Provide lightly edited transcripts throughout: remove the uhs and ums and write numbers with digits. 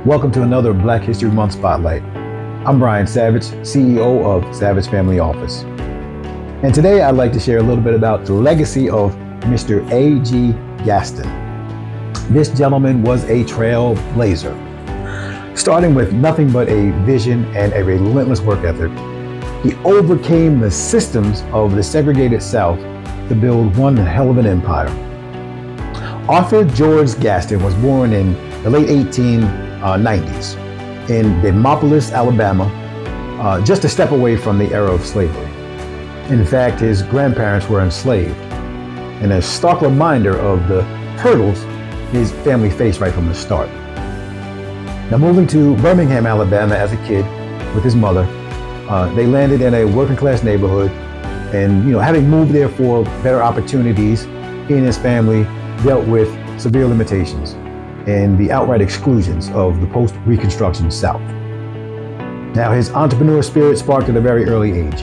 Welcome to another Black History Month Spotlight. I'm Brian Savage, CEO of Savage Family Office. And today I'd like to share a little bit about the legacy of Mr. A.G. Gaston. This gentleman was a trailblazer, starting with nothing but a vision and a relentless work ethic. He overcame the systems of the segregated South to build one hell of an empire. Arthur George Gaston was born in the late 1890s in Demopolis, Alabama, just a step away from the era of slavery. In fact, his grandparents were enslaved, and a stark reminder of the hurdles his family faced right from the start. Now, moving to Birmingham, Alabama as a kid with his mother, they landed in a working class neighborhood, and having moved there for better opportunities, he and his family dealt with severe limitations and the outright exclusions of the post-Reconstruction South. Now, his entrepreneur spirit sparked at a very early age.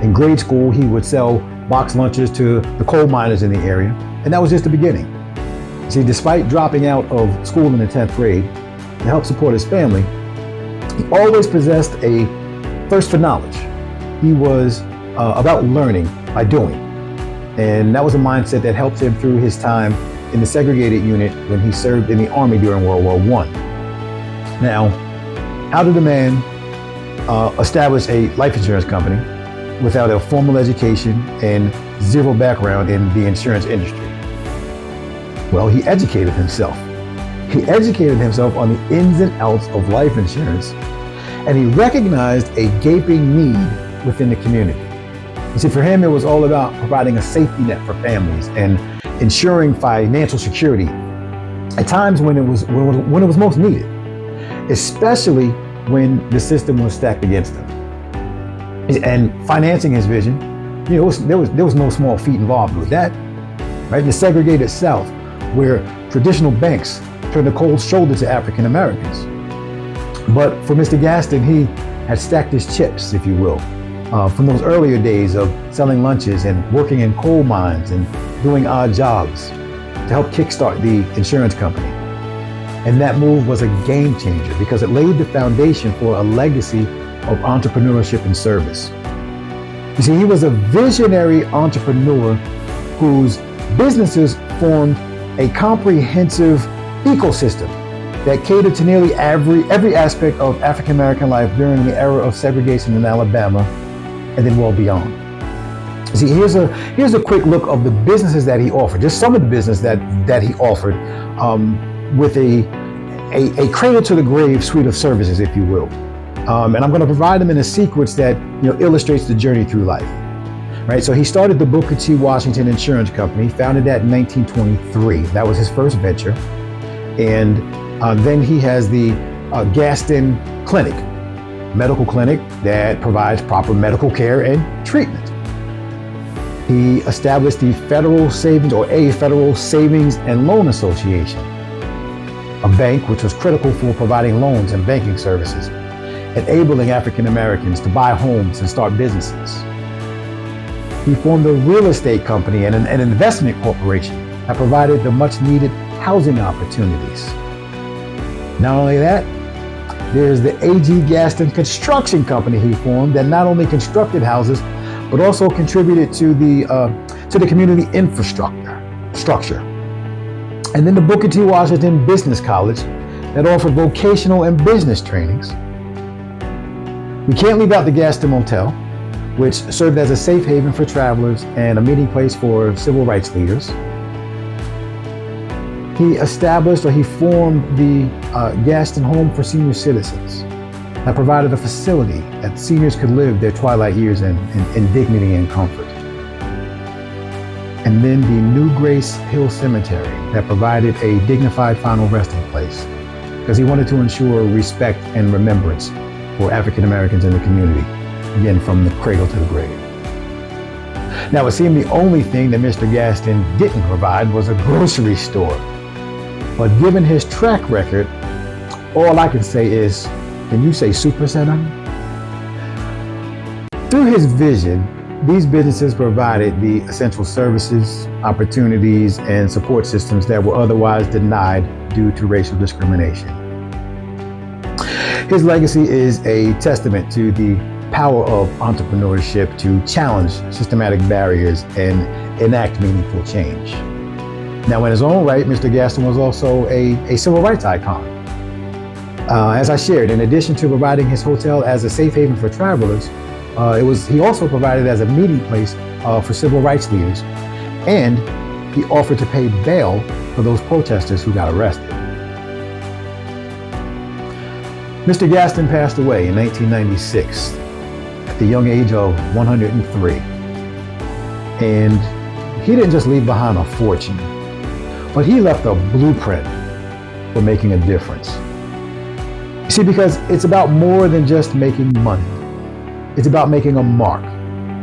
In grade school, he would sell box lunches to the coal miners in the area, and that was just the beginning. See, despite dropping out of school in the 10th grade to help support his family, he always possessed a thirst for knowledge. He was about learning by doing, and that was a mindset that helped him through his time in the segregated unit when he served in the Army during World War I. Now, how did a man establish a life insurance company without a formal education and zero background in the insurance industry? Well, he educated himself. He educated himself on the ins and outs of life insurance, and he recognized a gaping need within the community. You see, for him, it was all about providing a safety net for families and ensuring financial security at times when it was most needed, especially when the system was stacked against him. And financing his vision, there was no small feat involved with that. Right in the segregated South, where traditional banks turned a cold shoulder to African Americans. But for Mr. Gaston, he had stacked his chips, if you will, from those earlier days of selling lunches and working in coal mines and doing odd jobs to help kickstart the insurance company. And that move was a game changer because it laid the foundation for a legacy of entrepreneurship and service. You see, he was a visionary entrepreneur whose businesses formed a comprehensive ecosystem that catered to nearly every aspect of African American life during the era of segregation in Alabama and then well beyond. See, here's a quick look of the businesses that he offered, just some of the business that he offered, with a cradle to the grave suite of services, if you will. And I'm going to provide them in a sequence that illustrates the journey through life. Right, so he started the Booker T. Washington Insurance Company, founded that in 1923. That was his first venture. And then he has the Gaston Clinic, medical clinic that provides proper medical care and treatment. He established the Federal Savings and Loan Association, a bank which was critical for providing loans and banking services, enabling African Americans to buy homes and start businesses. He formed a real estate company and an investment corporation that provided the much needed housing opportunities. Not only that, there's the A.G. Gaston Construction Company he formed that not only constructed houses, but also contributed to the community infrastructure. And then the Booker T. Washington Business College that offered vocational and business trainings. We can't leave out the Gaston Motel, which served as a safe haven for travelers and a meeting place for civil rights leaders. He formed the Gaston Home for Senior Citizens that provided a facility that seniors could live their twilight years in dignity and comfort. And then the New Grace Hill Cemetery that provided a dignified final resting place because he wanted to ensure respect and remembrance for African Americans in the community, again, from the cradle to the grave. Now, it seemed the only thing that Mr. Gaston didn't provide was a grocery store. But given his track record, all I can say is, can you say supercenter? Through his vision, these businesses provided the essential services, opportunities, and support systems that were otherwise denied due to racial discrimination. His legacy is a testament to the power of entrepreneurship to challenge systematic barriers and enact meaningful change. Now, in his own right, Mr. Gaston was also a civil rights icon. As I shared, in addition to providing his hotel as a safe haven for travelers, he also provided as a meeting place for civil rights leaders, and he offered to pay bail for those protesters who got arrested. Mr. Gaston passed away in 1996 at the young age of 103. And he didn't just leave behind a fortune, but he left a blueprint for making a difference. You see, because it's about more than just making money. It's about making a mark,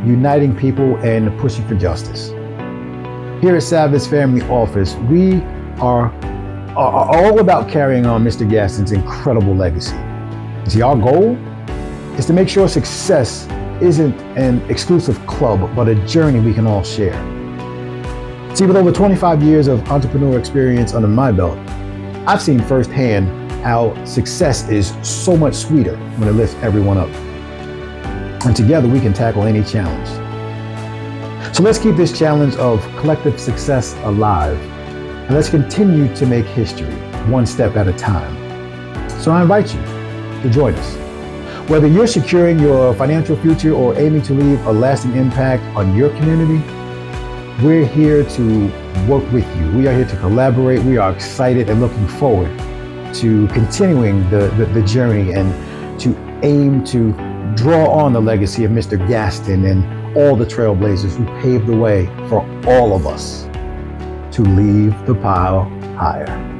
uniting people, and pushing for justice. Here at Savage Family Office, we are all about carrying on Mr. Gaston's incredible legacy. You see, our goal is to make sure success isn't an exclusive club, but a journey we can all share. See, with over 25 years of entrepreneurial experience under my belt, I've seen firsthand how success is so much sweeter when it lifts everyone up. And together we can tackle any challenge. So let's keep this challenge of collective success alive. And let's continue to make history one step at a time. So I invite you to join us. Whether you're securing your financial future or aiming to leave a lasting impact on your community, we're here to work with you. We are here to collaborate. We are excited and looking forward to continuing the journey and to aim to draw on the legacy of Mr. Gaston and all the trailblazers who paved the way for all of us to leave the pile higher.